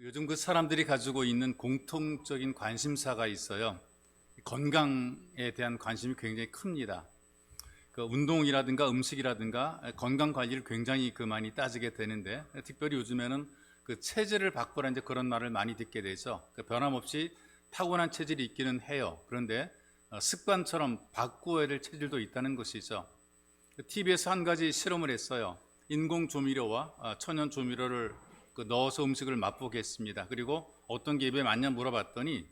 요즘 그 사람들이 가지고 있는 공통적인 관심사가 있어요. 건강에 대한 관심이 굉장히 큽니다. 그 운동이라든가 음식이라든가 건강 관리를 굉장히 많이 따지게 되는데, 특별히 요즘에는 그 체질을 바꾸라 이제 그런 말을 많이 듣게 되죠. 변함없이 타고난 체질이 있기는 해요. 그런데 습관처럼 바꾸어야 될 체질도 있다는 것이죠. TV에서 한 가지 실험을 했어요. 인공 조미료와 천연 조미료를 넣어서 음식을 맛보게 했습니다. 그리고 어떤 게 입에 맞냐 물어봤더니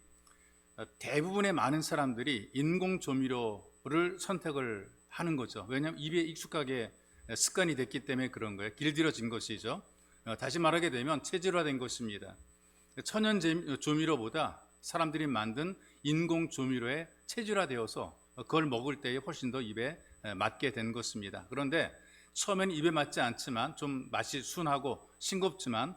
대부분의 많은 사람들이 인공 조미료를 선택을 하는 거죠. 왜냐하면 입에 익숙하게 습관이 됐기 때문에 그런 거예요. 길들여진 것이죠. 다시 말하게 되면 체질화된 것입니다. 천연 조미료보다 사람들이 만든 인공 조미료에 체질화되어서 그걸 먹을 때에 훨씬 더 입에 맞게 된 것입니다. 그런데 처음에는 입에 맞지 않지만 좀 맛이 순하고 싱겁지만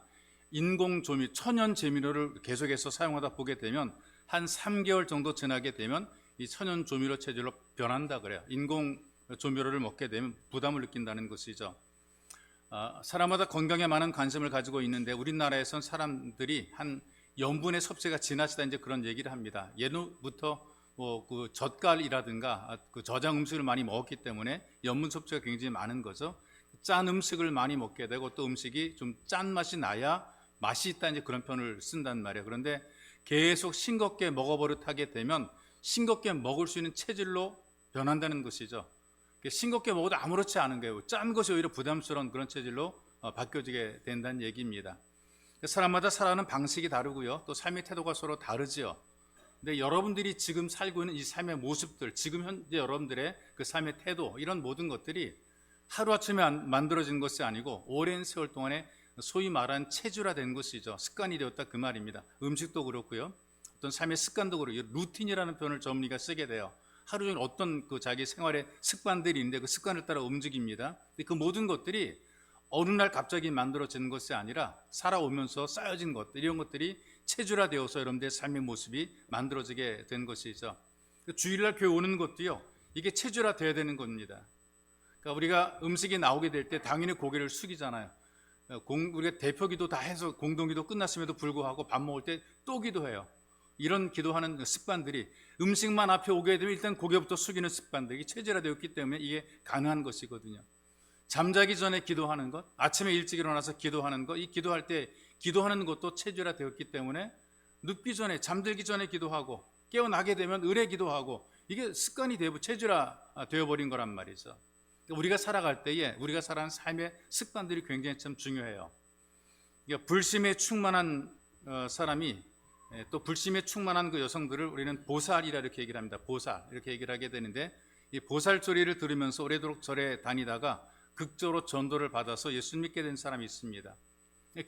인공 조미, 천연 조미료를 계속해서 사용하다 보게 되면 한 3개월 정도 지나게 되면 이 천연 조미료 체질로 변한다 그래요. 인공 조미료를 먹게 되면 부담을 느낀다는 것이죠. 사람마다 건강에 많은 관심을 가지고 있는데 우리나라에선 사람들이 한 염분의 섭취가 지나치다 이제 그런 얘기를 합니다. 예전부터 그 젓갈이라든가 그 저장 음식을 많이 먹었기 때문에 염분 섭취가 굉장히 많은 거죠. 짠 음식을 많이 먹게 되고 또 음식이 좀 짠 맛이 나야 맛이 있다 이제 그런 표현을 쓴단 말이에요. 그런데 계속 싱겁게 먹어버릇하게 되면 싱겁게 먹을 수 있는 체질로 변한다는 것이죠. 싱겁게 먹어도 아무렇지 않은 거예요. 짠 것이 오히려 부담스러운 그런 체질로 바뀌어지게 된다는 얘기입니다. 사람마다 살아가는 방식이 다르고요. 또 삶의 태도가 서로 다르지요. 근데 여러분들이 지금 살고 있는 이 삶의 모습들, 지금 현재 여러분들의 그 삶의 태도, 이런 모든 것들이 하루아침에 만들어진 것이 아니고 오랜 세월 동안에 소위 말한 체질화된 것이죠. 습관이 되었다 그 말입니다. 음식도 그렇고요. 어떤 삶의 습관도 그렇고요. 루틴이라는 표현을 전문의가 쓰게 돼요. 하루 종일 어떤 그 자기 생활의 습관들이 있는데 그 습관을 따라 움직입니다. 근데 그 모든 것들이 어느 날 갑자기 만들어지는 것이 아니라 살아오면서 쌓여진 것들, 이런 것들이 체질화되어서 여러분들의 삶의 모습이 만들어지게 된 것이죠. 주일날 교회 오는 것도요, 이게 체질화되어야 되는 겁니다. 그러니까 우리가 음식이 나오게 될 때 당연히 고개를 숙이잖아요. 우리가 대표기도 다 해서 공동기도 끝났음에도 불구하고 밥 먹을 때 또 기도해요. 이런 기도하는 습관들이 음식만 앞에 오게 되면 일단 고개부터 숙이는 습관들이 체질화되었기 때문에 이게 가능한 것이거든요. 잠자기 전에 기도하는 것, 아침에 일찍 일어나서 기도하는 것, 이 기도할 때 기도하는 것도 체질화되었기 때문에 눕기 전에, 잠들기 전에 기도하고 깨어나게 되면 의뢰 기도하고 이게 습관이 되고 체질화되어버린 거란 말이죠. 우리가 살아갈 때에 우리가 살아가는 삶의 습관들이 굉장히 참 중요해요. 그러니까 불심에 충만한 사람이 또 불심에 충만한 그 여성들을 우리는 보살이라 이렇게 얘기를 합니다. 보살 이렇게 얘기를 하게 되는데 이 보살 소리를 들으면서 오래도록 절에 다니다가 극적으로 전도를 받아서 예수 믿게 된 사람이 있습니다.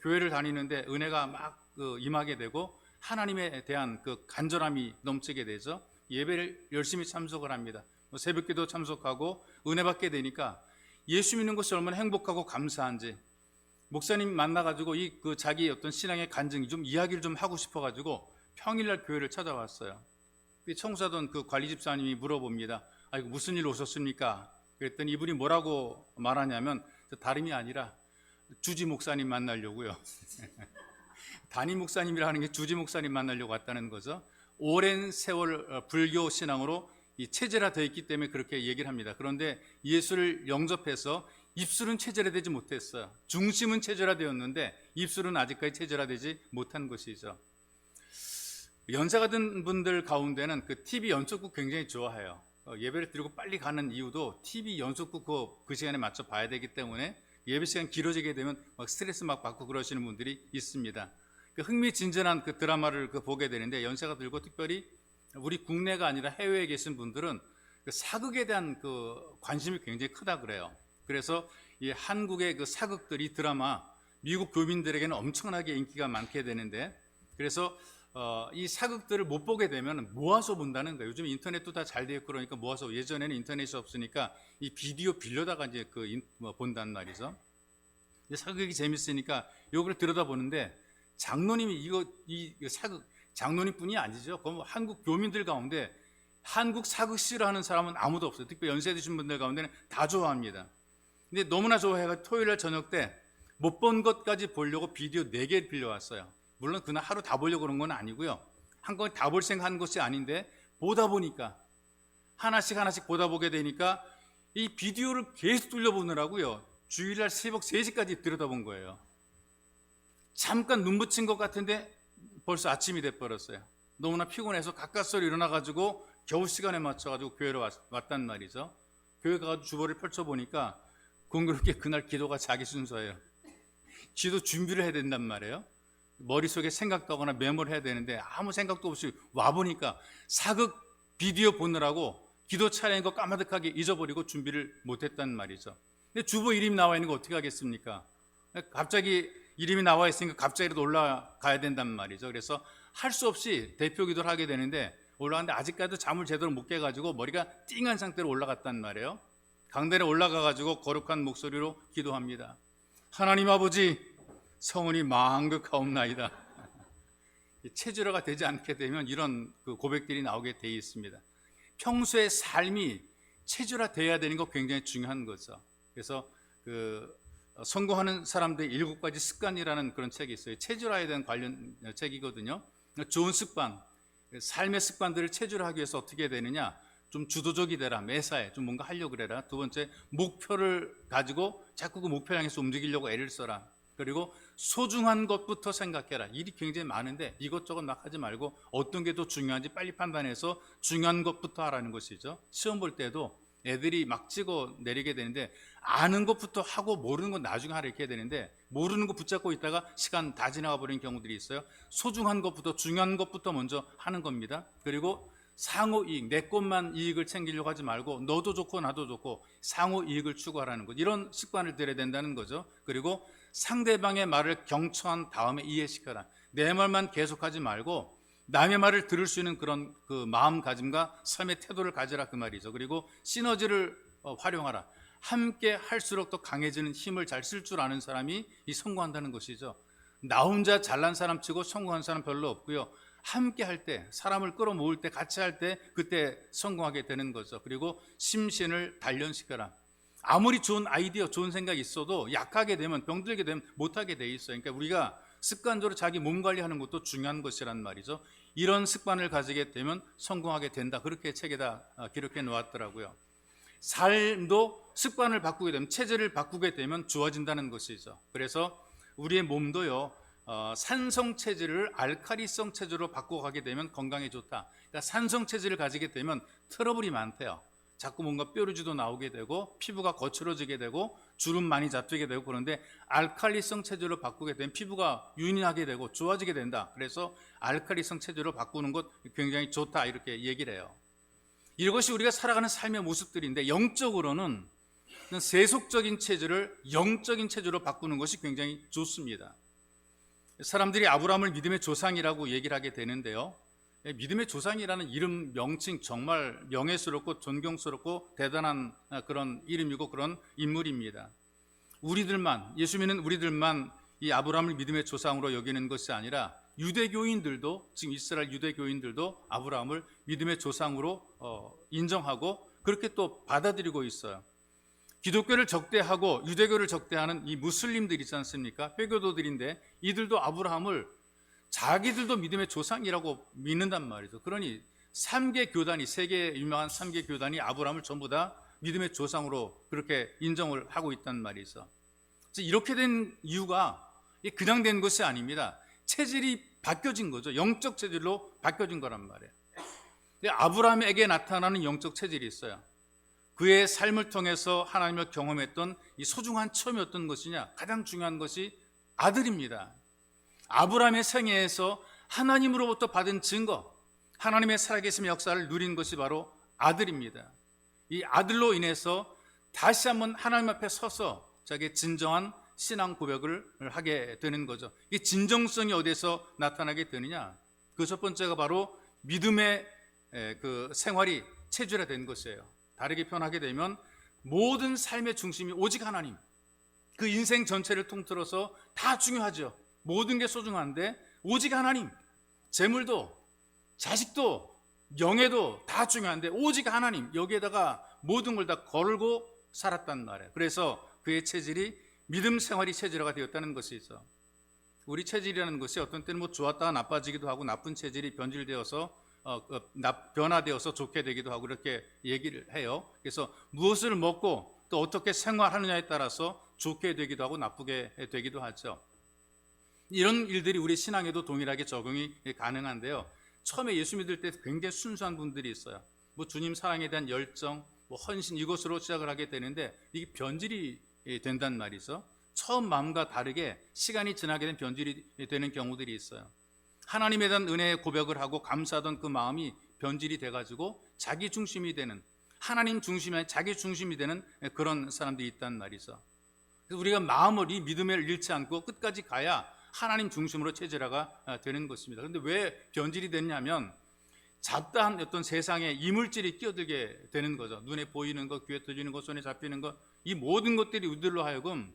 교회를 다니는데 은혜가 막 임하게 되고 하나님에 대한 그 간절함이 넘치게 되죠. 예배를 열심히 참석을 합니다. 새벽기도 참석하고 은혜 받게 되니까 예수 믿는 것이 얼마나 행복하고 감사한지 목사님 만나가지고 그 자기 어떤 신앙의 간증이 좀 이야기를 좀 하고 싶어가지고 평일날 교회를 찾아왔어요. 청소하던 그 관리 집사님이 물어봅니다. 이거 무슨 일로 오셨습니까? 그랬더니 이분이 뭐라고 말하냐면 다름이 아니라 주지 목사님 만나려고요. 담임 목사님이라 하는 게 주지 목사님 만나려고 왔다는 거죠. 오랜 세월 불교 신앙으로 이 체질화되어 있기 때문에 그렇게 얘기를 합니다. 그런데 예수를 영접해서 입술은 체질화되지 못했어요. 중심은 체질화되었는데 입술은 아직까지 체질화되지 못한 것이죠. 연세가 든 분들 가운데는 그 TV 연속극 굉장히 좋아해요. 예배를 드리고 빨리 가는 이유도 TV 연속극 그 시간에 맞춰 봐야 되기 때문에 예배 시간 길어지게 되면 막 스트레스 막 받고 그러시는 분들이 있습니다. 흥미진진한 그 드라마를 보게 되는데 연세가 들고 특별히 우리 국내가 아니라 해외에 계신 분들은 그 사극에 대한 그 관심이 굉장히 크다 그래요. 그래서 이 한국의 그 사극들이 드라마 미국 교민들에게는 엄청나게 인기가 많게 되는데 그래서 이 사극들을 못 보게 되면 모아서 본다는 거예요. 요즘 인터넷도 다 잘 되어 있고 그러니까 모아서 예전에는 인터넷이 없으니까 이 비디오 빌려다가 이제 본단 말이죠. 사극이 재밌으니까 요걸 들여다보는데 장로님이 이 사극 장로님뿐이 아니죠. 한국 교민들 가운데 한국 사극 싫어하는 사람은 아무도 없어요. 특히 연세 드신 분들 가운데는 다 좋아합니다. 근데 너무나 좋아해가 토요일날 저녁 때 못 본 것까지 보려고 비디오 4개 빌려왔어요. 물론 그날 하루 다 보려고 그런 건 아니고요. 한꺼번에 다 볼 생각한 것이 아닌데 보다 보니까 하나씩 보다 보게 되니까 이 비디오를 계속 돌려보느라고요. 주일날 새벽 3시까지 들여다본 거예요. 잠깐 눈 붙인 것 같은데 벌써 아침이 돼버렸어요. 너무나 피곤해서 가까스로 일어나가지고 겨우 시간에 맞춰가지고 교회로 왔단 말이죠. 교회 가가지고 주보를 펼쳐보니까 공교롭게 그날 기도가 자기 순서예요. 기도 준비를 해야 된단 말이에요. 머릿속에 생각도 하거나 메모를 해야 되는데 아무 생각도 없이 와보니까 사극 비디오 보느라고 기도 차례인 거 까마득하게 잊어버리고 준비를 못했단 말이죠. 근데 주보 이름이 나와 있는 거 어떻게 하겠습니까? 갑자기 이름이 나와 있으니까 갑자기라도 올라가야 된단 말이죠. 그래서 할 수 없이 대표 기도를 하게 되는데 올라갔는데 아직까지도 잠을 제대로 못 깨가지고 머리가 띵한 상태로 올라갔단 말이에요. 강단에 올라가가지고 거룩한 목소리로 기도합니다. 하나님 아버지, 성은이 망극하옵나이다. 체질화가 되지 않게 되면 이런 고백들이 나오게 돼 있습니다. 평소의 삶이 체질화돼야 되는 거 굉장히 중요한 거죠. 그래서 성공하는 사람들의 7가지 습관이라는 그런 책이 있어요. 체질화에 대한 관련 책이거든요. 좋은 습관, 삶의 습관들을 체질화하기 위해서 어떻게 해야 되느냐? 좀 주도적이 되라. 매사에 좀 뭔가 하려고 그래라. 두 번째, 목표를 가지고 자꾸 그 목표 향해서 움직이려고 애를 써라. 그리고 소중한 것부터 생각해라. 일이 굉장히 많은데 이것저것 막 하지 말고 어떤 게 더 중요한지 빨리 판단해서 중요한 것부터 하라는 것이죠. 시험 볼 때도 애들이 막 찍어 내리게 되는데 아는 것부터 하고 모르는 건 나중에 하라 이렇게 해야 되는데 모르는 거 붙잡고 있다가 시간 다 지나가 버리는 경우들이 있어요. 소중한 것부터 중요한 것부터 먼저 하는 겁니다. 그리고 상호 이익, 내 것만 이익을 챙기려고 하지 말고 너도 좋고 나도 좋고 상호 이익을 추구하라는 것, 이런 습관을 들여야 된다는 거죠. 그리고 상대방의 말을 경청한 다음에 이해시켜라. 내 말만 계속하지 말고 남의 말을 들을 수 있는 그런 마음가짐과 삶의 태도를 가지라 그 말이죠. 그리고 시너지를 활용하라. 함께 할수록 더 강해지는 힘을 잘 쓸 줄 아는 사람이 성공한다는 것이죠. 나 혼자 잘난 사람 치고 성공한 사람 별로 없고요. 함께 할 때, 사람을 끌어모을 때, 같이 할 때 그때 성공하게 되는 거죠. 그리고 심신을 단련시켜라. 아무리 좋은 아이디어, 좋은 생각이 있어도 약하게 되면, 병들게 되면 못하게 돼 있어요. 그러니까 우리가 습관적으로 자기 몸 관리하는 것도 중요한 것이란 말이죠. 이런 습관을 가지게 되면 성공하게 된다. 그렇게 책에다 기록해 놓았더라고요. 삶도 습관을 바꾸게 되면, 체질을 바꾸게 되면 좋아진다는 것이죠. 그래서 우리의 몸도요, 산성 체질을 알칼리성 체질로 바꿔가게 되면 건강에 좋다. 그러니까 산성 체질을 가지게 되면 트러블이 많대요. 자꾸 뭔가 뾰루지도 나오게 되고 피부가 거칠어지게 되고 주름 많이 잡히게 되고 그런데 알칼리성 체질로 바꾸게 되면 피부가 윤희하게 되고 좋아지게 된다. 그래서 알칼리성 체질로 바꾸는 것 굉장히 좋다 이렇게 얘기를 해요. 이것이 우리가 살아가는 삶의 모습들인데 영적으로는 세속적인 체질을 영적인 체질로 바꾸는 것이 굉장히 좋습니다. 사람들이 아브라함을 믿음의 조상이라고 얘기를 하게 되는데요, 믿음의 조상이라는 이름 명칭 정말 명예스럽고 존경스럽고 대단한 그런 이름이고 그런 인물입니다. 우리들만, 예수 믿는 우리들만 이 아브라함을 믿음의 조상으로 여기는 것이 아니라 유대교인들도, 지금 이스라엘 유대교인들도 아브라함을 믿음의 조상으로 인정하고 그렇게 또 받아들이고 있어요. 기독교를 적대하고 유대교를 적대하는 이 무슬림들 있지 않습니까? 회교도들인데 이들도 아브라함을 자기들도 믿음의 조상이라고 믿는단 말이죠. 그러니 3개 교단이, 세계 유명한 3개 교단이 아브라함을 전부 다 믿음의 조상으로 그렇게 인정을 하고 있단 말이죠. 이렇게 된 이유가 그냥 된 것이 아닙니다. 체질이 바뀌어진 거죠. 영적 체질로 바뀌어진 거란 말이에요. 아브라함에게 나타나는 영적 체질이 있어요. 그의 삶을 통해서 하나님을 경험했던 이 소중한 처음이 어떤 것이냐? 가장 중요한 것이 아들입니다. 아브라함의 생애에서 하나님으로부터 받은 증거, 하나님의 살아계심의 역사를 누린 것이 바로 아들입니다. 이 아들로 인해서 다시 한번 하나님 앞에 서서 자기의 진정한 신앙 고백을 하게 되는 거죠. 이 진정성이 어디에서 나타나게 되느냐? 그 첫 번째가 바로 믿음의 그 생활이 체질화된 것이에요. 다르게 표현하게 되면 모든 삶의 중심이 오직 하나님, 그 인생 전체를 통틀어서 다 중요하죠. 모든 게 소중한데 오직 하나님, 재물도 자식도 명예도 다 중요한데 오직 하나님, 여기에다가 모든 걸 다 걸고 살았단 말이에요. 그래서 그의 체질이 믿음 생활이 체질화가 되었다는 것이죠. 우리 체질이라는 것이 어떤 때는 뭐 좋았다가 나빠지기도 하고 나쁜 체질이 변질되어서 변화되어서 좋게 되기도 하고 이렇게 얘기를 해요. 그래서 무엇을 먹고 또 어떻게 생활하느냐에 따라서 좋게 되기도 하고 나쁘게 되기도 하죠. 이런 일들이 우리 신앙에도 동일하게 적용이 가능한데요. 처음에 예수 믿을 때 굉장히 순수한 분들이 있어요. 뭐 주님 사랑에 대한 열정, 뭐 헌신 이것으로 시작을 하게 되는데 이게 변질이 된단 말이죠. 처음 마음과 다르게 시간이 지나게 된 변질이 되는 경우들이 있어요. 하나님에 대한 은혜의 고백을 하고 감사하던 그 마음이 변질이 돼가지고 자기 중심이 되는, 하나님 중심이 아니라 자기 중심이 되는 그런 사람들이 있단 말이죠. 그래서 우리가 마음을 이 믿음을 잃지 않고 끝까지 가야 하나님 중심으로 체질화가 되는 것입니다. 그런데 왜 변질이 됐냐면 잡다한 어떤 세상에 이물질이 끼어들게 되는 거죠. 눈에 보이는 것, 귀에 들리는 것, 손에 잡히는 것, 이 모든 것들이 우리들로 하여금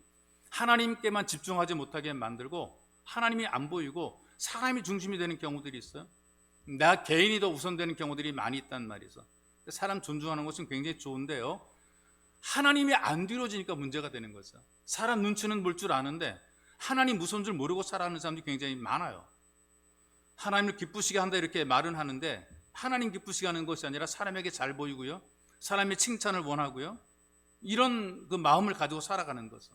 하나님께만 집중하지 못하게 만들고 하나님이 안 보이고 사람이 중심이 되는 경우들이 있어요. 나 개인이 더 우선되는 경우들이 많이 있단 말이죠. 사람 존중하는 것은 굉장히 좋은데요, 하나님이 안 뒤로지니까 문제가 되는 거죠. 사람 눈치는 볼 줄 아는데 하나님 무서운 줄 모르고 살아가는 사람들이 굉장히 많아요. 하나님을 기쁘시게 한다 이렇게 말은 하는데 하나님 기쁘시게 하는 것이 아니라 사람에게 잘 보이고요, 사람의 칭찬을 원하고요, 이런 그 마음을 가지고 살아가는 거죠.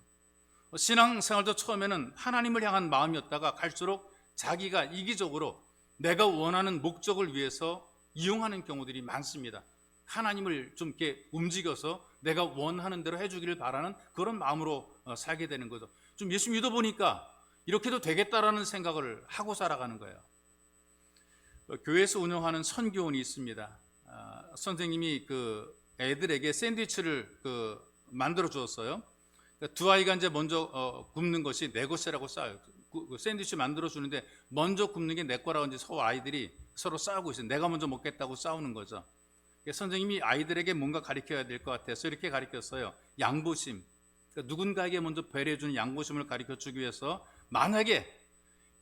신앙생활도 처음에는 하나님을 향한 마음이었다가 갈수록 자기가 이기적으로 내가 원하는 목적을 위해서 이용하는 경우들이 많습니다. 하나님을 좀 이렇게 움직여서 내가 원하는 대로 해주기를 바라는 그런 마음으로 살게 되는 거죠. 좀 예수 믿어보니까 이렇게도 되겠다라는 생각을 하고 살아가는 거예요. 교회에서 운영하는 선교원이 있습니다. 선생님이 그 애들에게 샌드위치를 만들어 주었어요. 두 아이가 이제 먼저 굽는 것이 내 것이라고 싸워요. 그 샌드위치 만들어 주는데 먼저 굽는 게 내 거라고 이제 서로 아이들이 서로 싸우고 있어요. 내가 먼저 먹겠다고 싸우는 거죠. 선생님이 아이들에게 뭔가 가르쳐야 될 것 같아서 이렇게 가르쳤어요. 양보심. 그러니까 누군가에게 먼저 배려해 주는 양보심을 가르쳐 주기 위해서 만약에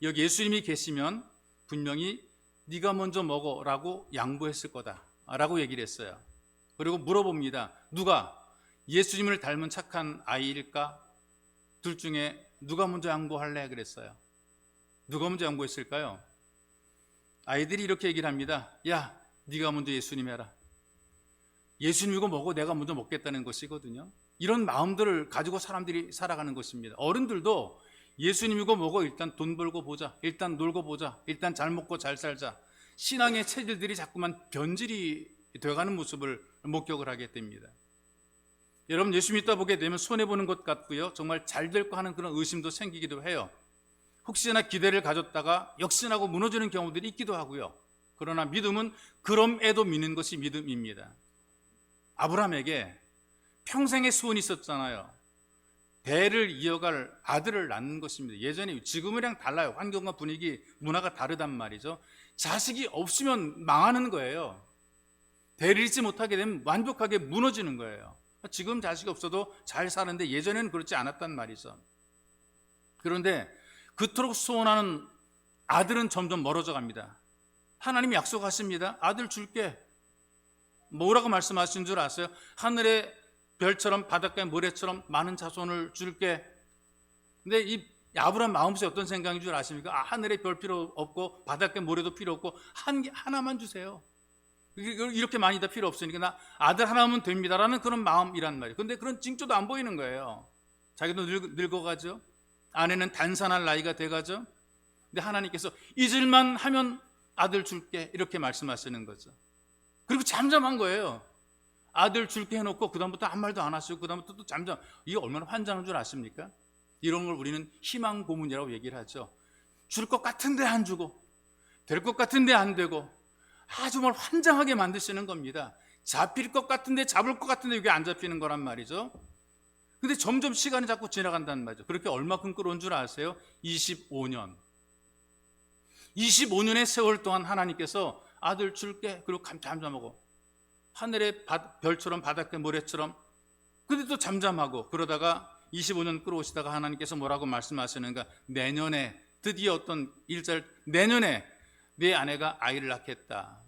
여기 예수님이 계시면 분명히 네가 먼저 먹어라고 양보했을 거다라고 얘기를 했어요. 그리고 물어봅니다. 누가 예수님을 닮은 착한 아이일까? 둘 중에 누가 먼저 양보할래? 그랬어요. 누가 먼저 양보했을까요? 아이들이 이렇게 얘기를 합니다. 야, 네가 먼저 예수님 해라. 예수님 이거 먹고 내가 먼저 먹겠다는 것이거든요. 이런 마음들을 가지고 사람들이 살아가는 것입니다. 어른들도 예수님 이거 먹어, 일단 돈 벌고 보자, 일단 놀고 보자, 일단 잘 먹고 잘 살자. 신앙의 체질들이 자꾸만 변질이 되어가는 모습을 목격을 하게 됩니다. 여러분, 예수 믿다 보게 되면 손해보는 것 같고요, 정말 잘 될 거 하는 그런 의심도 생기기도 해요. 혹시나 기대를 가졌다가 역신하고 무너지는 경우들이 있기도 하고요. 그러나 믿음은 그럼에도 믿는 것이 믿음입니다. 아브라함에게 평생의 소원이 있었잖아요. 대를 이어갈 아들을 낳는 것입니다. 예전에 지금이랑 달라요. 환경과 분위기, 문화가 다르단 말이죠. 자식이 없으면 망하는 거예요. 대를 잇지 못하게 되면 완벽하게 무너지는 거예요. 지금 자식이 없어도 잘 사는데 예전에는 그렇지 않았단 말이죠. 그런데 그토록 소원하는 아들은 점점 멀어져 갑니다. 하나님이 약속하십니다. 아들 줄게. 뭐라고 말씀하신 줄 아세요? 하늘의 별처럼 바닷가의 모래처럼 많은 자손을 줄게. 근데 이 아브라함 마음속에 어떤 생각인 줄 아십니까? 하늘의 별 필요 없고 바닷가의 모래도 필요 없고 하나만 주세요. 이렇게 많이 다 필요 없으니까 나 아들 하나면 됩니다라는 그런 마음이란 말이에요. 근데 그런 징조도 안 보이는 거예요. 자기도 늙어가죠. 아내는 단산할 나이가 돼가죠. 근데 하나님께서 잊을만 하면 아들 줄게 이렇게 말씀하시는 거죠. 그리고 잠잠한 거예요. 아들 줄게 해놓고 그 다음부터 아무 말도 안 하시고 그 다음부터 또 잠잠. 이게 얼마나 환장한 줄 아십니까? 이런 걸 우리는 희망 고문이라고 얘기를 하죠. 줄 것 같은데 안 주고 될 것 같은데 안 되고 아주 정말 환장하게 만드시는 겁니다. 잡힐 것 같은데 잡을 것 같은데 이게 안 잡히는 거란 말이죠. 근데 점점 시간이 자꾸 지나간다는 말이죠. 그렇게 얼마큼 끌어온 줄 아세요? 25년. 25년의 세월 동안 하나님께서 아들 줄게. 그리고 잠잠하고 하늘의 별처럼 바닷가 모래처럼. 근데 또 잠잠하고 그러다가 25년 끌어오시다가 하나님께서 뭐라고 말씀하시는가? 내년에 드디어 어떤 일자를 내년에 내 아내가 아이를 낳겠다.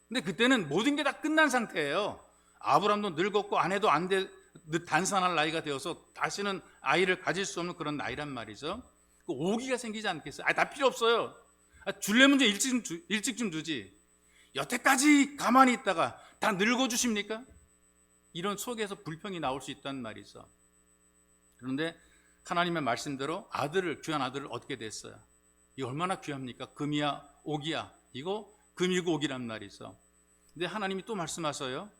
근데 그때는 모든 게 다 끝난 상태예요. 아브람도 늙었고 아내도 단산할 나이가 되어서 다시는 아이를 가질 수 없는 그런 나이란 말이죠. 그 오기가 생기지 않겠어요? 나 필요 없어요. 줄래면 좀 일찍 좀 주지. 여태까지 가만히 있다가 다 늙어주십니까? 이런 속에서 불평이 나올 수 있단 말이죠. 그런데 하나님의 말씀대로 귀한 아들을 얻게 됐어요. 이 얼마나 귀합니까? 금이야 옥이야. 이거 금이고 옥이란 말이죠. 근데 하나님이 또 말씀하셔요.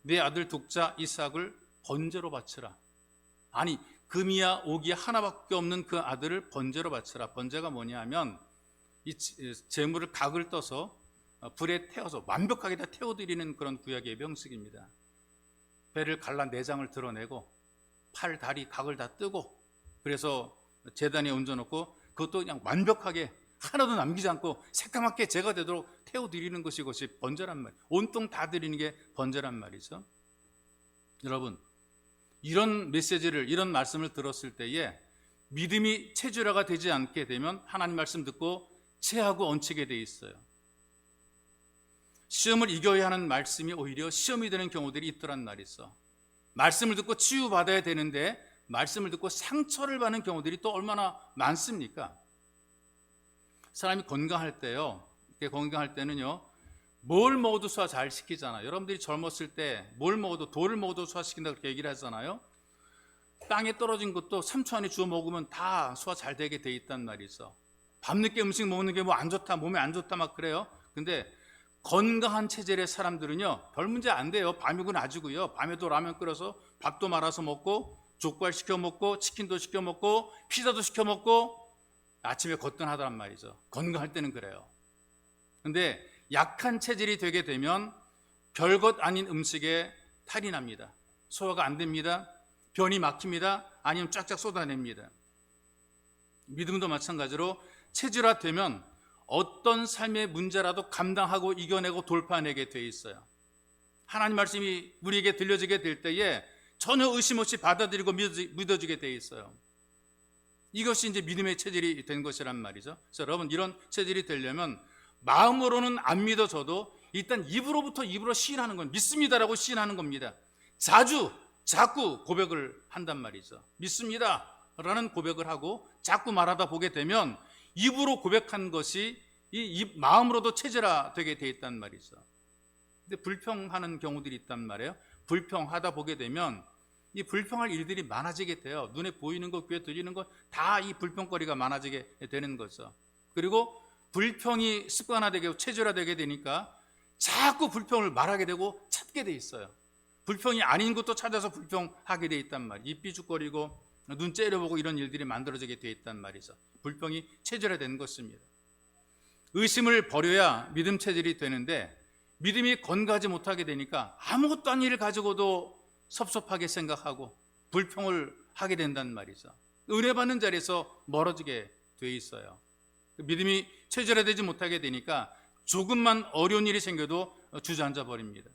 내 아들 독자 이삭을 번제로 바치라. 아니, 금이야 옥이야 하나밖에 없는 그 아들을 번제로 바치라. 번제가 뭐냐 하면 이 제물을 각을 떠서 불에 태워서 완벽하게 다 태워드리는 그런 구약의 명식입니다. 배를 갈라 내장을 드러내고 팔, 다리, 각을 다 뜨고, 그래서 제단에 얹어놓고 그것도 그냥 완벽하게 하나도 남기지 않고 새까맣게 제가 되도록 태워드리는 것이 번제란 말이에요. 온통 다 드리는 게 번제란 말이죠. 여러분, 이런 메시지를, 이런 말씀을 들었을 때에 믿음이 체질화가 되지 않게 되면 하나님 말씀 듣고 체하고 얹히게 돼 있어요. 시험을 이겨야 하는 말씀이 오히려 시험이 되는 경우들이 있더란 말이죠. 말씀을 듣고 치유받아야 되는데 말씀을 듣고 상처를 받는 경우들이 또 얼마나 많습니까? 사람이 건강할 때는요, 뭘 먹어도 소화 잘 시키잖아요. 여러분들이 젊었을 때 뭘 먹어도, 돌을 먹어도 소화시킨다고 그렇게 얘기를 하잖아요. 땅에 떨어진 것도 3초 안에 주워 먹으면 다 소화 잘 되게 돼 있단 말이죠. 밤늦게 음식 먹는 게 뭐 안 좋다, 몸에 안 좋다 막 그래요. 근데 건강한 체질의 사람들은요, 별 문제 안 돼요. 밤이고 낮이고요. 밤에도 라면 끓여서 밥도 말아서 먹고, 족발 시켜 먹고, 치킨도 시켜 먹고, 피자도 시켜 먹고, 아침에 거뜬하단 말이죠. 건강할 때는 그래요. 근데 약한 체질이 되게 되면 별것 아닌 음식에 탈이 납니다. 소화가 안 됩니다. 변이 막힙니다. 아니면 쫙쫙 쏟아냅니다. 믿음도 마찬가지로 체질화되면 어떤 삶의 문제라도 감당하고 이겨내고 돌파해내게 돼 있어요. 하나님 말씀이 우리에게 들려지게 될 때에 전혀 의심 없이 받아들이고 믿어지게 돼 있어요. 이것이 이제 믿음의 체질이 된 것이란 말이죠. 그래서 여러분, 이런 체질이 되려면 마음으로는 안 믿어져도 일단 입으로 시인하는 건, 믿습니다라고 시인하는 겁니다. 자꾸 고백을 한단 말이죠. 믿습니다 라는 고백을 하고 자꾸 말하다 보게 되면 입으로 고백한 것이 이 마음으로도 체질화되게 돼 있단 말이죠. 근데 불평하는 경우들이 있단 말이에요. 불평하다 보게 되면 이 불평할 일들이 많아지게 돼요. 눈에 보이는 것, 귀에 들리는 것 다 이 불평거리가 많아지게 되는 거죠. 그리고 불평이 습관화되고 체질화되게 되니까 자꾸 불평을 말하게 되고 찾게 돼 있어요. 불평이 아닌 것도 찾아서 불평하게 돼 있단 말이에요. 입 삐죽거리고 눈 째려보고 이런 일들이 만들어지게 돼 있단 말이죠. 불평이 체질화된 것입니다. 의심을 버려야 믿음 체질이 되는데 믿음이 건강하지 못하게 되니까 아무것도 아닌 일을 가지고도 섭섭하게 생각하고 불평을 하게 된단 말이죠. 은혜 받는 자리에서 멀어지게 돼 있어요. 믿음이 체질화되지 못하게 되니까 조금만 어려운 일이 생겨도 주저앉아 버립니다.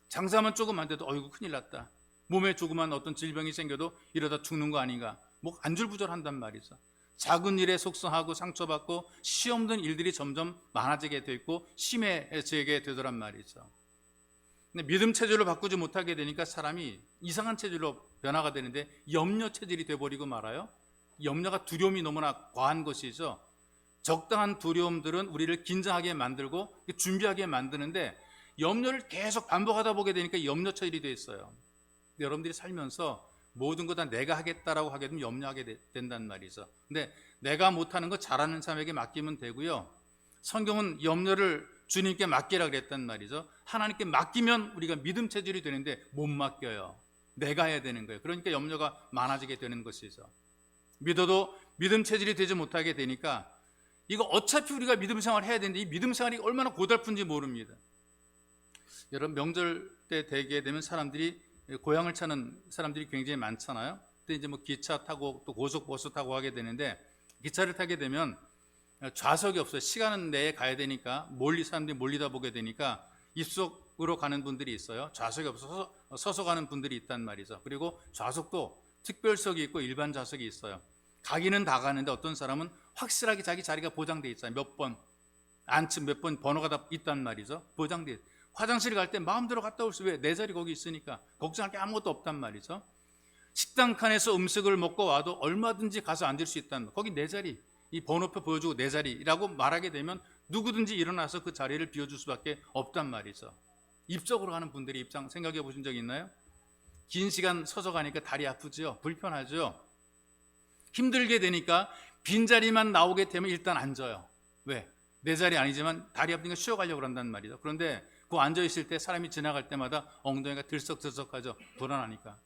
장사만 조금 안 돼도 어이구 큰일 났다. 몸에 조그만 어떤 질병이 생겨도 이러다 죽는 거 아닌가. 뭐 안절부절한단 말이죠. 작은 일에 속상하고 상처받고 시험 든 일들이 점점 많아지게 돼 있고 심해지게 되더란 말이죠. 근데 믿음 체질로 바꾸지 못하게 되니까 사람이 이상한 체질로 변화가 되는데 염려 체질이 돼버리고 말아요. 염려가 두려움이 너무나 과한 것이죠. 적당한 두려움들은 우리를 긴장하게 만들고 준비하게 만드는데 염려를 계속 반복하다 보게 되니까 염려 체질이 돼 있어요. 여러분들이 살면서 모든 거 다 내가 하겠다라고 하게 되면 염려하게 된단 말이죠. 근데 내가 못하는 거 잘하는 사람에게 맡기면 되고요. 성경은 염려를 주님께 맡기라 그랬단 말이죠. 하나님께 맡기면 우리가 믿음 체질이 되는데 못 맡겨요. 내가 해야 되는 거예요. 그러니까 염려가 많아지게 되는 것이죠. 믿어도 믿음 체질이 되지 못하게 되니까 이거 어차피 우리가 믿음 생활을 해야 되는데 이 믿음 생활이 얼마나 고달픈지 모릅니다. 여러분, 명절 때 되게 되면 사람들이 고향을 찾는 사람들이 굉장히 많잖아요. 그때 이제 뭐 기차 타고 또 고속버스 타고 하게 되는데 기차를 타게 되면 좌석이 없어요. 시간 내에 가야 되니까 사람들이 몰리다 보게 되니까 입석으로 가는 분들이 있어요. 좌석이 없어서 서서 가는 분들이 있단 말이죠. 그리고 좌석도 특별석이 있고 일반 좌석이 있어요. 가기는 다 가는데 어떤 사람은 확실하게 자기 자리가 보장돼 있어요. 몇 번 앉힌 몇 번 번호가 다 있단 말이죠. 보장돼 있어요. 화장실 갈 때 마음대로 갔다 올 수, 왜? 내 자리 거기 있으니까 걱정할 게 아무것도 없단 말이죠. 식당 칸에서 음식을 먹고 와도 얼마든지 가서 앉을 수 있다는 거. 거기 내 자리, 이 번호표 보여주고 내 자리라고 말하게 되면 누구든지 일어나서 그 자리를 비워줄 수밖에 없단 말이죠. 입적으로 가는 분들의 입장 생각해 보신 적 있나요? 긴 시간 서서 가니까 다리 아프죠? 불편하죠? 힘들게 되니까 빈자리만 나오게 되면 일단 앉아요. 왜? 내 자리 아니지만 다리 아프니까 쉬어가려고 한단 말이죠. 그런데 그 앉아있을 때 사람이 지나갈 때마다 엉덩이가 들썩들썩하죠. 불안하니까.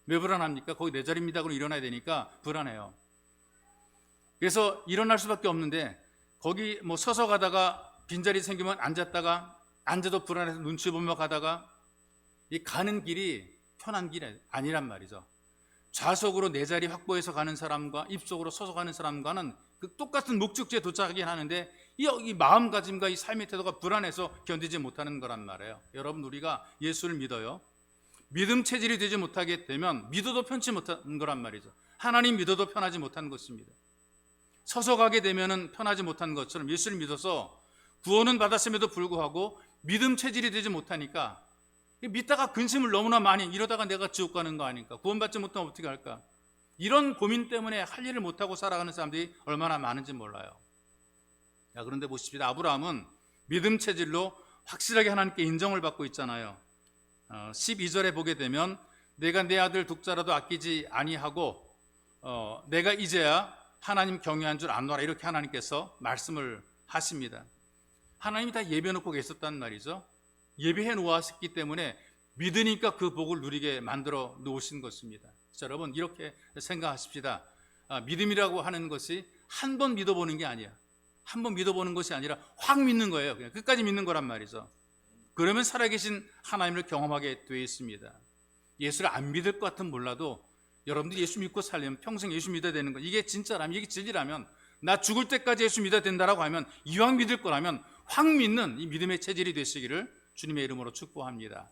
왜 불안합니까? 거기 내 자리입니다. 그럼 일어나야 되니까 불안해요. 그래서 일어날 수밖에 없는데 거기 뭐 서서 가다가 빈자리 생기면 앉았다가 앉아도 불안해서 눈치 보며 가다가 이 가는 길이 편한 길이 아니란 말이죠. 좌석으로 내 자리 확보해서 가는 사람과 입속으로 서서 가는 사람과는 그 똑같은 목적지에 도착하긴 하는데 이 마음가짐과 이 삶의 태도가 불안해서 견디지 못하는 거란 말이에요. 여러분, 우리가 예수를 믿어요. 믿음 체질이 되지 못하게 되면 믿어도 편치 못한 거란 말이죠. 하나님 믿어도 편하지 못한 것입니다. 서서 가게 되면 편하지 못한 것처럼 예수를 믿어서 구원은 받았음에도 불구하고 믿음 체질이 되지 못하니까 믿다가 근심을 너무나 많이, 이러다가 내가 지옥 가는 거 아닐까, 구원받지 못하면 어떻게 할까, 이런 고민 때문에 할 일을 못하고 살아가는 사람들이 얼마나 많은지 몰라요. 자, 그런데 보십시다. 아브라함은 믿음 체질로 확실하게 하나님께 인정을 받고 있잖아요. 12절에 보게 되면 내가 내 아들 독자라도 아끼지 아니하고 내가 이제야 하나님 경외한 줄 아노라, 이렇게 하나님께서 말씀을 하십니다. 하나님이 다 예배해놓고 계셨단 말이죠. 예배해 놓았기 때문에 믿으니까 그 복을 누리게 만들어 놓으신 것입니다. 자, 여러분, 이렇게 생각하십시다. 믿음이라고 하는 것이 한 번 믿어보는 게 아니야. 한 번 믿어보는 것이 아니라 확 믿는 거예요. 그냥 끝까지 믿는 거란 말이죠. 그러면 살아계신 하나님을 경험하게 되어 있습니다. 예수를 안 믿을 것 같으면 몰라도 여러분들이 예수 믿고 살려면 평생 예수 믿어야 되는 거, 이게 진짜라면, 이게 진리라면, 나 죽을 때까지 예수 믿어야 된다라고 하면, 이왕 믿을 거라면 확 믿는 이 믿음의 체질이 되시기를 주님의 이름으로 축복합니다.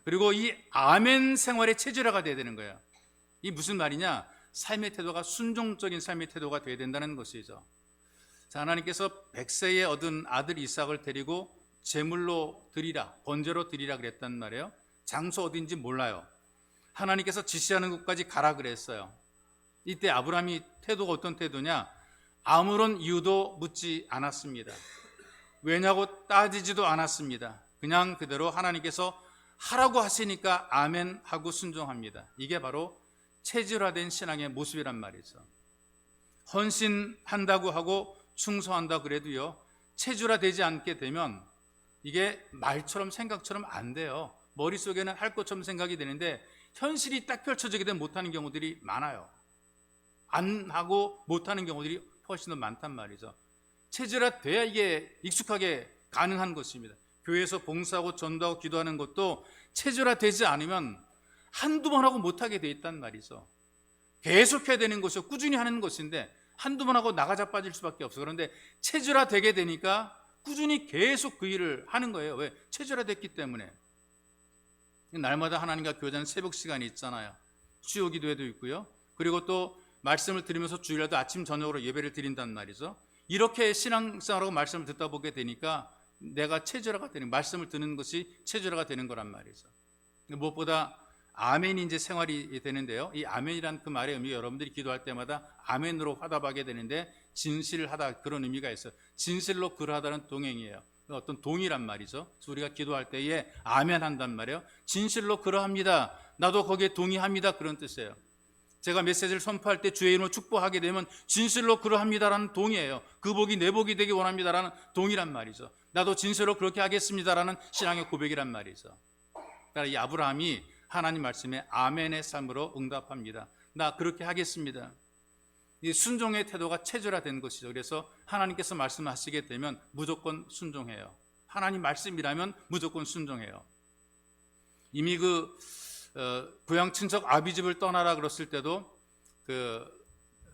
그리고 이 아멘 생활의 체질화가 돼야 되는 거예요. 이 무슨 말이냐? 삶의 태도가 순종적인 삶의 태도가 돼야 된다는 것이죠. 자, 하나님께서 100세에 얻은 아들 이삭을 데리고 제물로 드리라, 번제로 드리라 그랬단 말이에요. 장소 어딘지 몰라요. 하나님께서 지시하는 곳까지 가라 그랬어요. 이때 아브라함이 태도가 어떤 태도냐? 아무런 이유도 묻지 않았습니다. 왜냐고 따지지도 않았습니다. 그냥 그대로 하나님께서 하라고 하시니까 아멘 하고 순종합니다. 이게 바로 체질화된 신앙의 모습이란 말이죠. 헌신한다고 하고 충성한다 그래도요, 체질화되지 않게 되면 이게 말처럼 생각처럼 안 돼요. 머릿속에는 할 것처럼 생각이 되는데 현실이 딱 펼쳐지게 되면 못하는 경우들이 많아요. 안 하고 못하는 경우들이 훨씬 더 많단 말이죠. 체질화돼야 이게 익숙하게 가능한 것입니다. 교회에서 봉사하고 전도하고 기도하는 것도 체질화되지 않으면 한두 번 하고 못하게 돼 있단 말이죠. 계속해야 되는 것이고 꾸준히 하는 것인데 한두 번 하고 나가자빠질 수밖에 없어요. 그런데 체질화되게 되니까 꾸준히 계속 그 일을 하는 거예요. 왜? 체질화됐기 때문에. 날마다 하나님과 교제하는 새벽 시간이 있잖아요. 수요 기도회도 있고요. 그리고 또 말씀을 들으면서 주일날도 아침 저녁으로 예배를 드린단 말이죠. 이렇게 신앙생활하고 말씀을 듣다 보게 되니까 내가 체질화가 되는, 말씀을 듣는 것이 체질화가 되는 거란 말이죠. 무엇보다 아멘이 이제 생활이 되는데요. 이 아멘이란 그 말의 의미가 여러분들이 기도할 때마다 아멘으로 화답하게 되는데 진실하다, 그런 의미가 있어요. 진실로 그러하다는 동행이에요. 어떤 동의란 말이죠. 그래서 우리가 기도할 때에 아멘 한단 말이에요. 진실로 그러합니다, 나도 거기에 동의합니다, 그런 뜻이에요. 제가 메시지를 선포할 때 주의 이름으로 축복하게 되면 진실로 그러합니다라는 동의예요. 그 복이 내 복이 되기 원합니다라는 동의란 말이죠. 나도 진실로 그렇게 하겠습니다라는 신앙의 고백이란 말이죠. 그러니까 이 아브라함이 하나님 말씀에 아멘의 삶으로 응답합니다. 나 그렇게 하겠습니다. 이 순종의 태도가 체질화된 것이죠. 그래서 하나님께서 말씀하시게 되면 무조건 순종해요. 하나님 말씀이라면 무조건 순종해요. 이미 고향 친척 아비집을 떠나라 그랬을 때도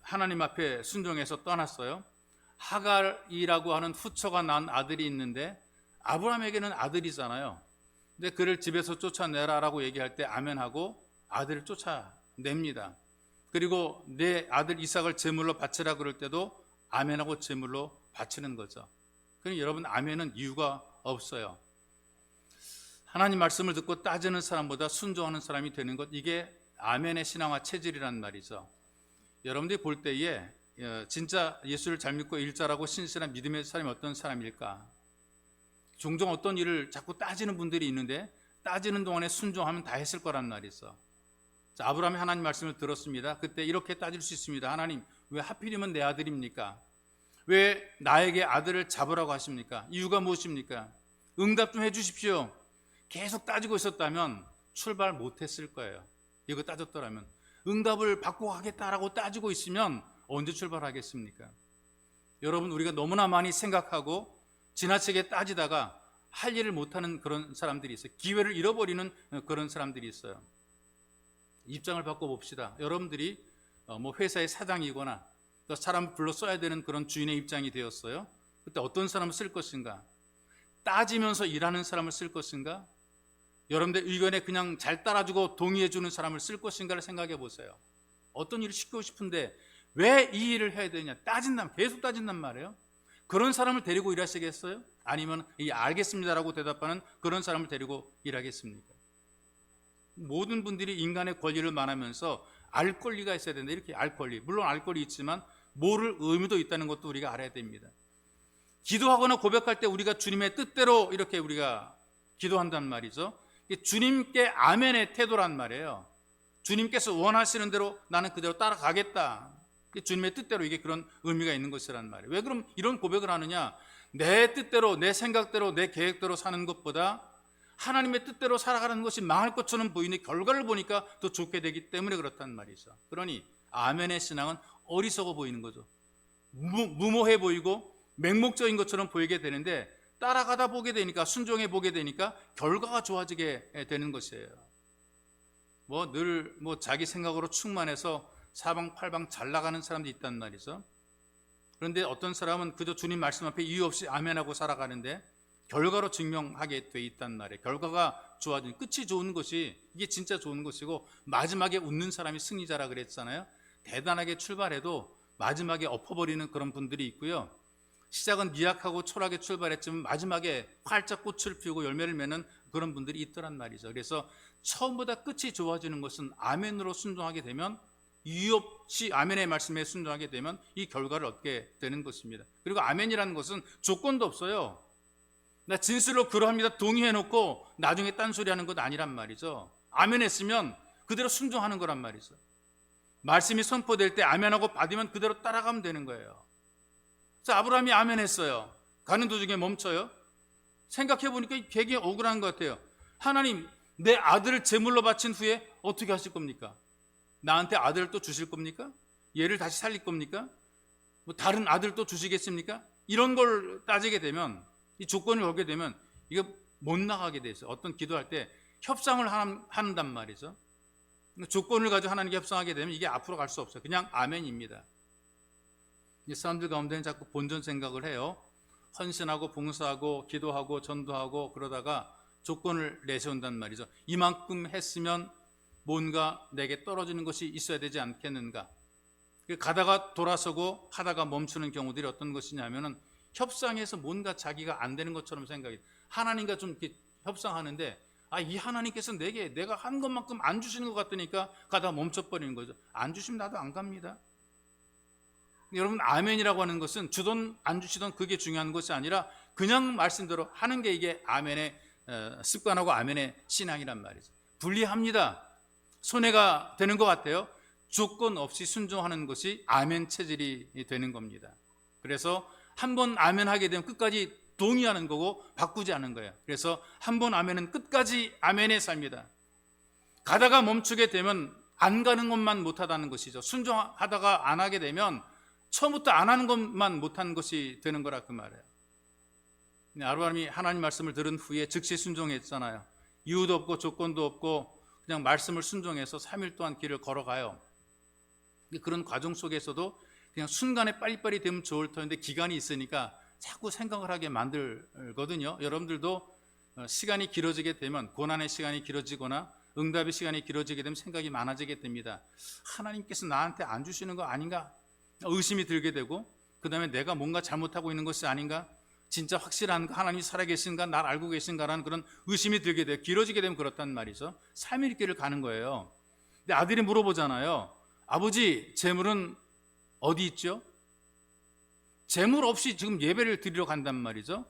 하나님 앞에 순종해서 떠났어요. 하갈이라고 하는 후처가 낳은 아들이 있는데 아브라함에게는 아들이잖아요. 근데 그를 집에서 쫓아내라라고 얘기할 때 아멘하고 아들을 쫓아냅니다. 그리고 내 아들 이삭을 제물로 바치라 그럴 때도 아멘하고 제물로 바치는 거죠. 그러니 여러분, 아멘은 이유가 없어요. 하나님 말씀을 듣고 따지는 사람보다 순종하는 사람이 되는 것, 이게 아멘의 신앙화 체질이란 말이죠. 여러분들이 볼 때에 진짜 예수를 잘 믿고 일자라고 신실한 믿음의 사람이 어떤 사람일까? 종종 어떤 일을 자꾸 따지는 분들이 있는데 따지는 동안에 순종하면 다 했을 거란 말이죠. 자, 아브라함이 하나님 말씀을 들었습니다. 그때 이렇게 따질 수 있습니다. 하나님, 왜 하필이면 내 아들입니까? 왜 나에게 아들을 잡으라고 하십니까? 이유가 무엇입니까? 응답 좀 해주십시오. 계속 따지고 있었다면 출발 못했을 거예요. 이거 따졌더라면. 응답을 받고 가겠다라고 따지고 있으면 언제 출발하겠습니까? 여러분, 우리가 너무나 많이 생각하고 지나치게 따지다가 할 일을 못하는 그런 사람들이 있어요. 기회를 잃어버리는 그런 사람들이 있어요. 입장을 바꿔봅시다. 여러분들이 뭐 회사의 사장이거나 또 사람 불러 써야 되는 그런 주인의 입장이 되었어요. 그때 어떤 사람을 쓸 것인가? 따지면서 일하는 사람을 쓸 것인가? 여러분들 의견에 그냥 잘 따라주고 동의해주는 사람을 쓸 것인가를 생각해 보세요. 어떤 일을 시키고 싶은데 왜 이 일을 해야 되냐? 계속 따진단 말이에요. 그런 사람을 데리고 일하시겠어요? 아니면 알겠습니다라고 대답하는 그런 사람을 데리고 일하겠습니까? 모든 분들이 인간의 권리를 말하면서 알 권리가 있어야 된다. 이렇게 알 권리. 물론 알 권리 있지만 모를 의미도 있다는 것도 우리가 알아야 됩니다. 기도하거나 고백할 때 우리가 주님의 뜻대로 이렇게 우리가 기도한단 말이죠. 주님께 아멘의 태도란 말이에요. 주님께서 원하시는 대로 나는 그대로 따라가겠다. 주님의 뜻대로 이게 그런 의미가 있는 것이란 말이에요. 왜 그럼 이런 고백을 하느냐? 내 뜻대로, 내 생각대로, 내 계획대로 사는 것보다 하나님의 뜻대로 살아가는 것이 망할 것처럼 보이는 결과를 보니까 더 좋게 되기 때문에 그렇단 말이죠. 그러니 아멘의 신앙은 어리석어 보이는 거죠. 무모해 보이고 맹목적인 것처럼 보이게 되는데 따라가다 보게 되니까, 순종해 보게 되니까 결과가 좋아지게 되는 것이에요. 늘 자기 생각으로 충만해서 사방팔방 잘 나가는 사람도 있단 말이죠. 그런데 어떤 사람은 그저 주님 말씀 앞에 이유 없이 아멘하고 살아가는데 결과로 증명하게 돼 있단 말이에요. 결과가 좋아진, 끝이 좋은 것이 이게 진짜 좋은 것이고 마지막에 웃는 사람이 승리자라 그랬잖아요. 대단하게 출발해도 마지막에 엎어버리는 그런 분들이 있고요. 시작은 미약하고 초라하게 출발했지만 마지막에 활짝 꽃을 피우고 열매를 맺는 그런 분들이 있더란 말이죠. 그래서 처음보다 끝이 좋아지는 것은 아멘으로 순종하게 되면, 이유 없이 아멘의 말씀에 순종하게 되면 이 결과를 얻게 되는 것입니다. 그리고 아멘이라는 것은 조건도 없어요. 나 진실로 그러합니다 동의해놓고 나중에 딴소리하는 것 아니란 말이죠. 아멘했으면 그대로 순종하는 거란 말이죠. 말씀이 선포될 때 아멘하고 받으면 그대로 따라가면 되는 거예요. 자, 아브라함이 아멘했어요. 가는 도중에 멈춰요. 생각해보니까 되게 억울한 것 같아요. 하나님, 내 아들을 제물로 바친 후에 어떻게 하실 겁니까? 나한테 아들을 또 주실 겁니까? 얘를 다시 살릴 겁니까? 다른 아들 또 주시겠습니까? 이런 걸 따지게 되면, 이 조건을 걸게 되면 이거 못 나가게 돼 있어요. 어떤 기도할 때 협상을 한단 말이죠. 조건을 가지고 하나님께 협상하게 되면 이게 앞으로 갈 수 없어요. 그냥 아멘입니다. 이 사람들 가운데는 자꾸 본전 생각을 해요. 헌신하고 봉사하고 기도하고 전도하고 그러다가 조건을 내세운단 말이죠. 이만큼 했으면 뭔가 내게 떨어지는 것이 있어야 되지 않겠는가. 가다가 돌아서고 하다가 멈추는 경우들이 어떤 것이냐면은 협상에서 뭔가 자기가 안 되는 것처럼 생각이, 하나님과 좀 이렇게 협상하는데 이 하나님께서 내가 한 것만큼 안 주시는 것 같으니까 가다가 멈춰버리는 거죠. 안 주시면 나도 안 갑니다. 여러분, 아멘이라고 하는 것은 주던 안 주시던 그게 중요한 것이 아니라 그냥 말씀대로 하는 게 이게 아멘의 습관하고 아멘의 신앙이란 말이죠. 분리합니다. 손해가 되는 것 같아요. 조건 없이 순종하는 것이 아멘 체질이 되는 겁니다. 그래서 한 번 아멘 하게 되면 끝까지 동의하는 거고 바꾸지 않는 거예요. 그래서 한 번 아멘은 끝까지 아멘의 삶이다. 가다가 멈추게 되면 안 가는 것만 못하다는 것이죠. 순종하다가 안 하게 되면 처음부터 안 하는 것만 못한 것이 되는 거라 그 말이에요. 아브라함이 하나님 말씀을 들은 후에 즉시 순종했잖아요. 이유도 없고 조건도 없고 그냥 말씀을 순종해서 3일 동안 길을 걸어가요. 그런 과정 속에서도 그냥 순간에 빨리빨리 되면 좋을 터인데 기간이 있으니까 자꾸 생각을 하게 만들거든요. 여러분들도 시간이 길어지게 되면, 고난의 시간이 길어지거나 응답의 시간이 길어지게 되면 생각이 많아지게 됩니다. 하나님께서 나한테 안 주시는 거 아닌가? 의심이 들게 되고, 그 다음에 내가 뭔가 잘못하고 있는 것이 아닌가? 진짜 확실한 하나님이 살아계신가? 날 알고 계신가라는 그런 의심이 들게 돼요. 길어지게 되면 그렇단 말이죠. 3일 길을 가는 거예요. 근데 아들이 물어보잖아요. 아버지, 재물은 어디 있죠? 재물 없이 지금 예배를 드리러 간단 말이죠.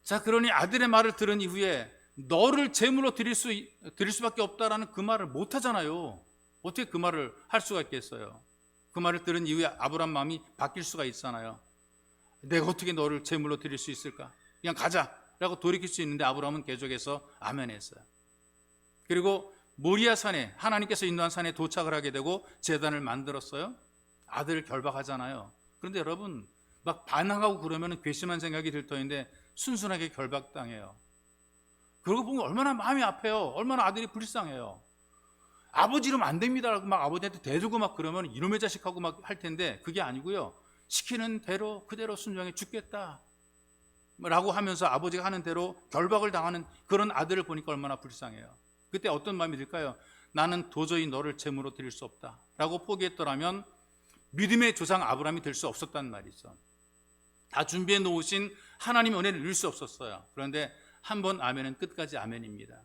자, 그러니 아들의 말을 들은 이후에 너를 재물로 드릴 수밖에 없다라는 그 말을 못 하잖아요. 어떻게 그 말을 할 수가 있겠어요? 그 말을 들은 이후에 아브라함 마음이 바뀔 수가 있잖아요. 내가 어떻게 너를 재물로 드릴 수 있을까? 그냥 가자라고 돌이킬 수 있는데 아브라함은 계속해서 아멘했어요. 그리고 모리아 산에, 하나님께서 인도한 산에 도착을 하게 되고 제단을 만들었어요. 아들을 결박하잖아요. 그런데 여러분, 막 반항하고 그러면 괘씸한 생각이 들 터인데 순순하게 결박당해요. 그러고 보면 얼마나 마음이 아파요. 얼마나 아들이 불쌍해요. 아버지 이러면 안 됩니다. 막 아버지한테 대들고 막 그러면 이놈의 자식하고 막 할 텐데 그게 아니고요. 시키는 대로 그대로 순종해 죽겠다 라고 하면서 아버지가 하는 대로 결박을 당하는 그런 아들을 보니까 얼마나 불쌍해요. 그때 어떤 마음이 들까요? 나는 도저히 너를 제물로 드릴 수 없다 라고 포기했더라면 믿음의 조상 아브라함이 될 수 없었단 말이죠. 다 준비해 놓으신 하나님의 은혜를 누릴 수 없었어요. 그런데 한 번 아멘은 끝까지 아멘입니다.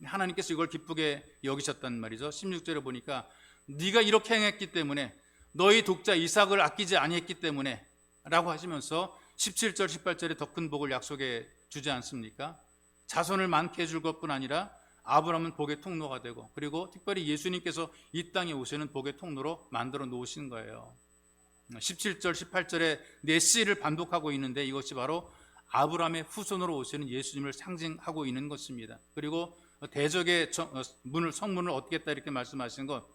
하나님께서 이걸 기쁘게 여기셨단 말이죠. 16절에 보니까 네가 이렇게 행했기 때문에, 너희 독자 이삭을 아끼지 아니했기 때문에 라고 하시면서 17절 18절에 더 큰 복을 약속해 주지 않습니까? 자손을 많게 해줄 것뿐 아니라 아브라함은 복의 통로가 되고, 그리고 특별히 예수님께서 이 땅에 오시는 복의 통로로 만들어 놓으신 거예요. 17절 18절에 네 씨를 반복하고 있는데 이것이 바로 아브라함의 후손으로 오시는 예수님을 상징하고 있는 것입니다. 그리고 대적의 성문을 얻겠다 이렇게 말씀하시는 것,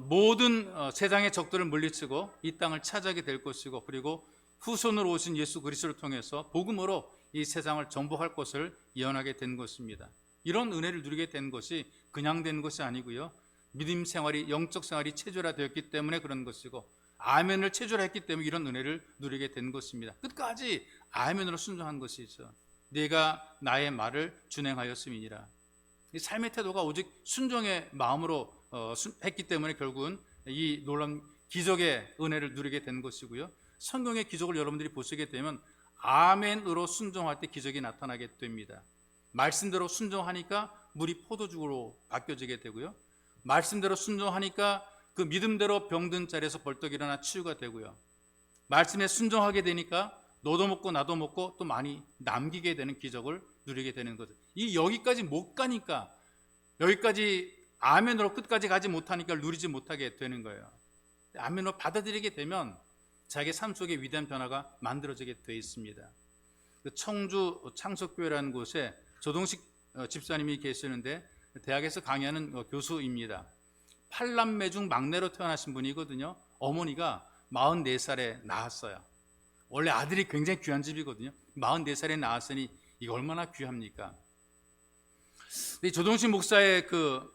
모든 세상의 적들을 물리치고 이 땅을 차지하게 될 것이고, 그리고 후손으로 오신 예수 그리스도를 통해서 복음으로 이 세상을 정복할 것을 예언하게 된 것입니다. 이런 은혜를 누리게 된 것이 그냥 된 것이 아니고요, 믿음 생활이, 영적 생활이 체질화되었기 때문에 그런 것이고, 아멘을 체질화했기 때문에 이런 은혜를 누리게 된 것입니다. 끝까지 아멘으로 순종한 것이죠. 네가 나의 말을 준행하였음이니라. 이 삶의 태도가 오직 순종의 마음으로 했기 때문에 결국은 이 놀라운 기적의 은혜를 누리게 된 것이고요, 성경의 기적을 여러분들이 보시게 되면 아멘으로 순종할 때 기적이 나타나게 됩니다. 말씀대로 순종하니까 물이 포도주로 바뀌어지게 되고요, 말씀대로 순종하니까 그 믿음대로 병든 자리에서 벌떡 일어나 치유가 되고요, 말씀에 순종하게 되니까 너도 먹고 나도 먹고 또 많이 남기게 되는 기적을 누리게 되는 거죠. 이 여기까지 못 가니까, 여기까지 아멘으로 끝까지 가지 못하니까 누리지 못하게 되는 거예요. 아멘으로 받아들이게 되면 자기 삶 속에 위대한 변화가 만들어지게 되어 있습니다. 청주 창석교회라는 곳에 조동식 집사님이 계시는데 대학에서 강의하는 교수입니다. 8남매 중 막내로 태어나신 분이거든요. 어머니가 44살에 낳았어요. 원래 아들이 굉장히 귀한 집이거든요. 44살에 낳았으니 이거 얼마나 귀합니까? 이 조동식 목사의 그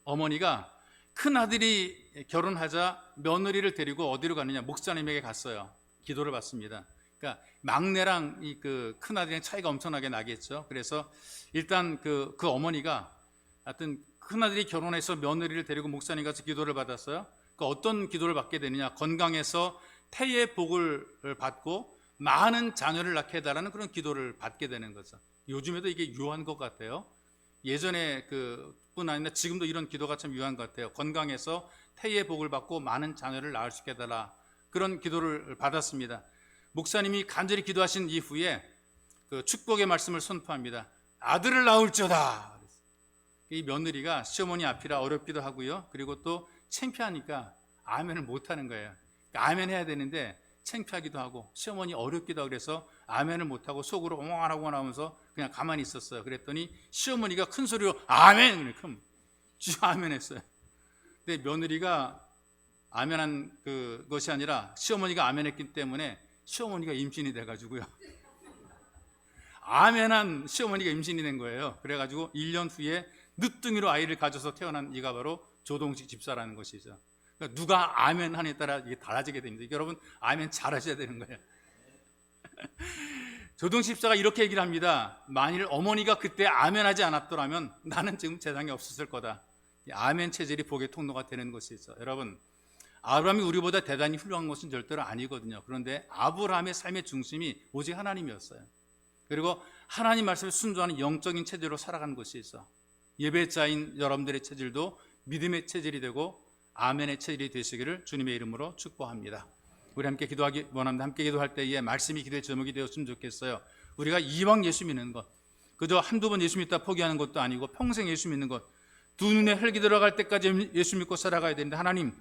어머니가 큰 아들이 결혼하자 며느리를 데리고 어디로 가느냐, 목사님에게 갔어요. 기도를 받습니다. 그러니까 막내랑 이 그 큰 아들이랑 차이가 엄청나게 나겠죠. 그래서 일단 그 어머니가 하여튼 큰 아들이 결혼해서 며느리를 데리고 목사님 가서 기도를 받았어요. 그 어떤 기도를 받게 되느냐, 건강해서 태의 복을 받고 많은 자녀를 낳게 해달라는 그런 기도를 받게 되는 거죠. 요즘에도 이게 유효한 것 같아요. 예전에 그뿐 아니라 지금도 이런 기도가 참 유효한 것 같아요. 건강해서 태의 복을 받고 많은 자녀를 낳을 수 있게 해달라, 그런 기도를 받았습니다. 목사님이 간절히 기도하신 이후에 그 축복의 말씀을 선포합니다. 아들을 낳을지어다. 이 며느리가 시어머니 앞이라 어렵기도 하고요, 그리고 또 창피하니까 아멘을 못하는 거예요. 아멘 해야 되는데 창피하기도 하고 시어머니 어렵기도 하고, 그래서 아멘을 못하고 속으로 옹알하고 나오면서 그냥 가만히 있었어요. 그랬더니 시어머니가 큰 소리로 아멘! 그럼 쭉 아멘 했어요. 근데 며느리가 아멘한 그것이 아니라 시어머니가 아멘했기 때문에 시어머니가 임신이 돼가지고요, 아멘한 시어머니가 임신이 된 거예요. 그래가지고 1년 후에 늦둥이로 아이를 가져서 태어난 이가 바로 조동식 집사라는 것이죠. 그러니까 누가 아멘 하느냐에 따라 이게 달라지게 됩니다. 여러분, 아멘 잘하셔야 되는 거예요. 조동식 집사가 이렇게 얘기를 합니다. 만일 어머니가 그때 아멘 하지 않았더라면 나는 지금 세상에 없었을 거다. 아멘 체질이 복의 통로가 되는 것이죠. 여러분, 아브라함이 우리보다 대단히 훌륭한 것은 절대로 아니거든요. 그런데 아브라함의 삶의 중심이 오직 하나님이었어요. 그리고 하나님 말씀에 순종하는 영적인 체질로 살아가는 것이 있어. 예배자인 여러분들의 체질도 믿음의 체질이 되고 아멘의 체질이 되시기를 주님의 이름으로 축복합니다. 우리 함께 기도하기 원합니다. 함께 기도할 때에 말씀이 기도의 제목이 되었으면 좋겠어요. 우리가 이왕 예수 믿는 것, 그저 한두 번 예수 믿다 포기하는 것도 아니고 평생 예수 믿는 것, 두 눈에 혈기 들어갈 때까지 예수 믿고 살아가야 되는데, 하나님,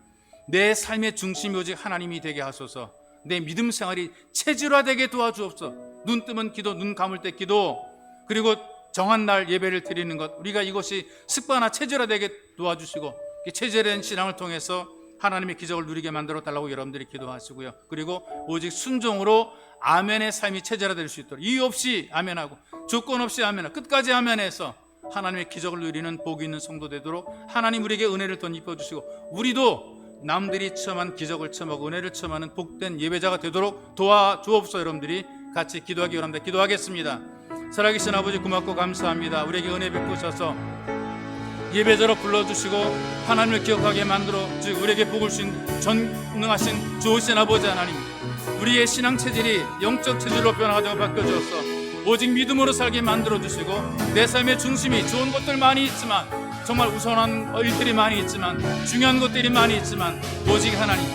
내 삶의 중심이 오직 하나님이 되게 하소서. 내 믿음 생활이 체질화되게 도와주옵소서. 눈 뜨면 기도, 눈 감을 때 기도, 그리고 정한 날 예배를 드리는 것, 우리가 이것이 습관화 체질화되게 도와주시고, 체질화된 신앙을 통해서 하나님의 기적을 누리게 만들어 달라고 여러분들이 기도하시고요. 그리고 오직 순종으로 아멘의 삶이 체질화될 수 있도록, 이유 없이 아멘하고 조건 없이 아멘하고 끝까지 아멘해서 하나님의 기적을 누리는 복이 있는 성도 되도록 하나님 우리에게 은혜를 덧입혀 주시고, 우리도 남들이 체험한 기적을 체험하고 은혜를 체험하는 복된 예배자가 되도록 도와주옵소서. 여러분들이 같이 기도하기 원합니다. 기도하겠습니다. 살아계신 아버지, 고맙고 감사합니다. 우리에게 은혜 베푸셔서 예배자로 불러주시고 하나님을 기억하게 만들어 우리에게 복을 주신 전능하신 좋으신 아버지 하나님, 우리의 신앙 체질이 영적 체질로 변화되고 바뀌어져서 오직 믿음으로 살게 만들어주시고, 내 삶의 중심이 좋은 것들 많이 있지만, 정말 우선한 일들이 많이 있지만, 중요한 것들이 많이 있지만, 오직 하나님,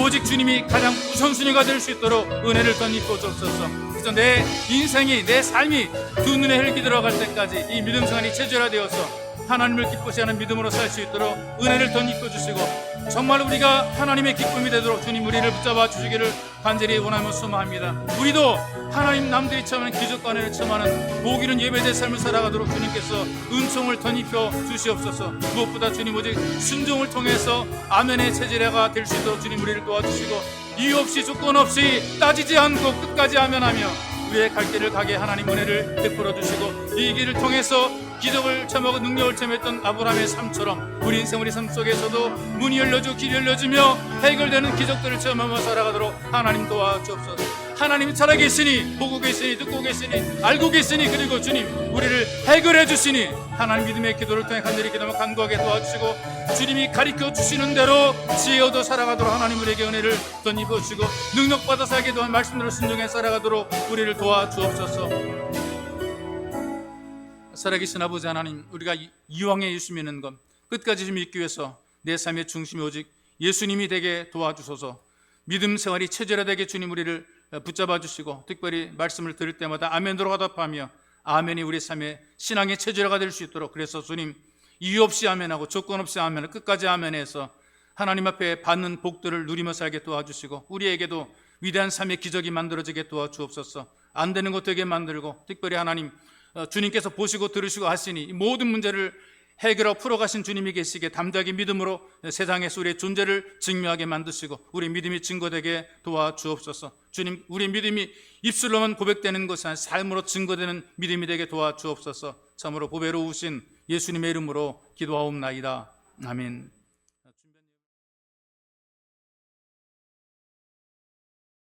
오직 주님이 가장 우선순위가 될 수 있도록 은혜를 덧입혀 주옵소서. 그래서 내 인생이, 내 삶이 두 눈에 혈기 들어갈 때까지 이 믿음 생활이 체질화되어서 하나님을 기쁘시 하는 믿음으로 살 수 있도록 은혜를 덧입혀 주시고, 정말 우리가 하나님의 기쁨이 되도록 주님 우리를 붙잡아 주시기를 간절히 원하며 소망합니다. 우리도 하나님 남들이 체험하는 기적과 은혜를 체험하는 복 있는 예배자의 삶을 살아가도록 주님께서 은총을 덧입혀 주시옵소서. 무엇보다 주님 오직 순종을 통해서 아멘의 체질화가 될 수 있도록 주님 우리를 도와주시고, 이유 없이 조건 없이 따지지 않고 끝까지 아멘하며 우리의 갈 길을 가게 하나님 은혜를 베풀어 주시고, 이 길을 통해서 기적을 체험하고 능력을 체험했던 아브라함의 삶처럼 우리 인생, 우리 삶 속에서도 문이 열려지고 길이 열려지며 해결되는 기적들을 체험하며 살아가도록 하나님 도와주옵소서. 하나님이 살아계시니, 보고 계시니, 듣고 계시니, 알고 계시니, 그리고 주님 우리를 해결해 주시니, 하나님 믿음의 기도를 통해 간절히 기도하며 간구하게 도와주시고, 주님이 가르쳐 주시는 대로 지혜 얻어 살아가도록 하나님 우리에게 은혜를 덧입어 주시고, 능력받아 살게 도와 말씀대로 순종해 살아가도록 우리를 도와주옵소서. 살아계신 아버지 하나님, 우리가 이왕에 예수 믿는 것, 끝까지 믿기 위해서 내 삶의 중심이 오직 예수님이 되게 도와주소서. 믿음 생활이 체질화되게 주님 우리를 붙잡아 주시고, 특별히 말씀을 들을 때마다 아멘으로 화답하며 아멘이 우리 삶의 신앙의 체질화가 될 수 있도록, 그래서 주님 이유 없이 아멘하고 조건 없이 아멘을 끝까지 아멘해서 하나님 앞에 받는 복들을 누리며 살게 도와주시고, 우리에게도 위대한 삶의 기적이 만들어지게 도와주옵소서. 안 되는 것 되게 만들고, 특별히 하나님 주님께서 보시고 들으시고 하시니 이 모든 문제를 해결하고 풀어가신 주님이 계시기에 담대하게 믿음으로 세상에서 우리의 존재를 증명하게 만드시고 우리 믿음이 증거되게 도와주옵소서. 주님, 우리 믿음이 입술로만 고백되는 것이 아니라 삶으로 증거되는 믿음이 되게 도와주옵소서. 참으로 보배로우신 예수님의 이름으로 기도하옵나이다. 아멘.